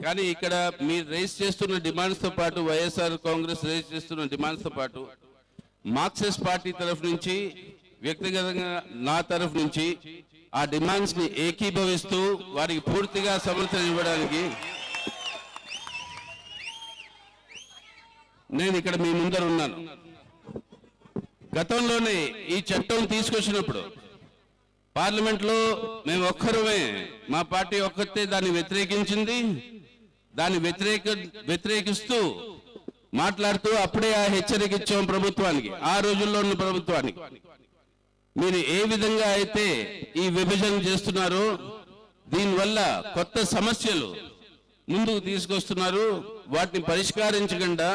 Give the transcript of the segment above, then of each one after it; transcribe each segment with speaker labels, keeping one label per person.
Speaker 1: కానీ ఇక్కడ మీరు రేస్ చేస్తున్న డిమాండ్స్తో పాటు వైఎస్ఆర్ కాంగ్రెస్ రేస్ చేస్తున్న డిమాండ్స్తో పాటు మార్క్సిస్ట్ పార్టీ తరఫు నుంచి వ్యక్తిగతంగా నా తరఫు నుంచి ఆ డిమాండ్స్ని ఏకీభవిస్తూ వారికి పూర్తిగా సమర్థన ఇవ్వడానికి నేను ఇక్కడ మీ ముందర ఉన్నాను. గతంలోనే ఈ చట్టం తీసుకొచ్చినప్పుడు పార్లమెంట్లో మేము ఒక్కరమే, మా పార్టీ ఒక్కతే దాన్ని వ్యతిరేకించింది. దాన్ని వ్యతిరేకిస్తూ మాట్లాడుతూ అప్పుడే ఆ హెచ్చరిక ఇచ్చాం ప్రభుత్వానికి, ఆ రోజుల్లో ఉన్న ప్రభుత్వానికి. మీరు ఏ విధంగా అయితే ఈ విభజన చేస్తున్నారో దీనివల్ల కొత్త సమస్యలు ముందుకు తీసుకొస్తున్నారు. వాటిని పరిష్కరించకుండా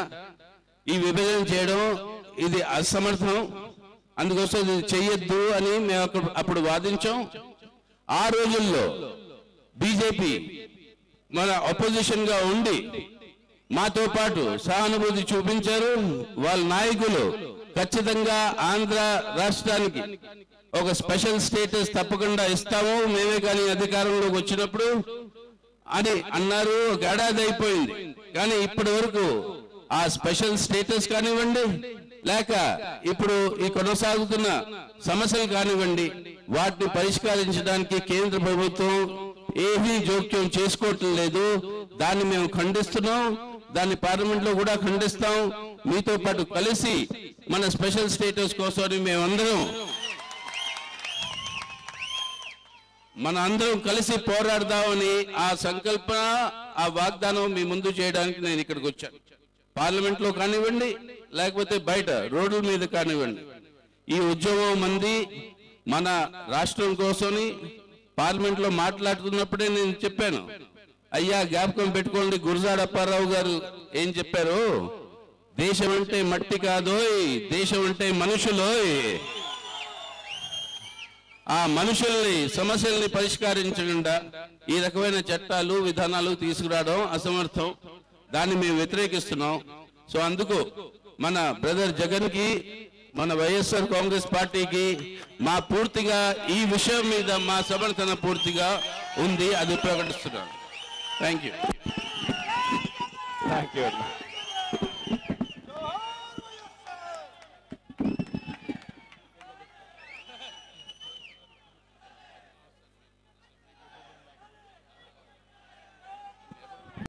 Speaker 1: ఈ విభజన చేయడం ఇది అసమర్థం, అందుకోసం ఇది చెయ్యొద్దు అని మేము అప్పుడు వాదించాం. ఆ రోజుల్లో బీజేపీ మన అపోజిషన్ గా ఉండి మాతో పాటు సహానుభూతి చూపించారు. వాళ్ళ నాయకులు ఖచ్చితంగా ఆంధ్ర రాష్ట్రానికి ఒక స్పెషల్ స్టేటస్ తప్పకుండా ఇస్తాము మేమే కానీ అధికారంలోకి వచ్చినప్పుడు అని అన్నారు. ఒక ఏడాది అయిపోయింది, కానీ ఇప్పటి వరకు ఆ స్పెషల్ స్టేటస్ కానివ్వండి, లేక ఇప్పుడు ఈ కొనసాగుతున్న సమస్యలు కానివ్వండి, వాటిని పరిష్కరించడానికి కేంద్ర ప్రభుత్వం ఏమీ జోక్యం చేసుకోవటం లేదు. దాన్ని మేము ఖండిస్తున్నాం, దాన్ని పార్లమెంట్ లో కూడా ఖండిస్తాం. మీతో పాటు కలిసి మన స్పెషల్ స్టేటస్ కోసం అందరం కలిసి పోరాడదామని ఆ సంకల్పన, ఆ వాగ్దానం మీ ముందు చేయడానికి నేను ఇక్కడికి వచ్చాను. పార్లమెంట్ లో కానివ్వండి, లేకపోతే బయట రోడ్ల మీద కానివ్వండి, ఈ ఉద్యమం మంది మన రాష్ట్రం కోసమని పార్లమెంట్ లో మాట్లాడుతున్నప్పుడే నేను చెప్పాను, అయ్యా జ్ఞాపకం పెట్టుకోండి గురజాడ అప్పారావు గారు ఏం చెప్పారు, దేశం అంటే మట్టి కాదోయ్, దేశం అంటే మనుషులోయ్. ఆ మనుషుల్ని సమస్యల్ని పరిష్కరించకుండా ఈ రకమైన చట్టాలు విధానాలు తీసుకురావడం అసమర్థం, దాన్ని మేము వ్యతిరేకిస్తున్నాం. సో అందుకు మన బ్రదర్ జగన్ కి, మన వైఎస్ఆర్ కాంగ్రెస్ పార్టీకి మా పూర్తిగా ఈ విషయం మీద మా సమర్థన పూర్తిగా ఉంది, అది ప్రకటిస్తున్నాను. Thank you.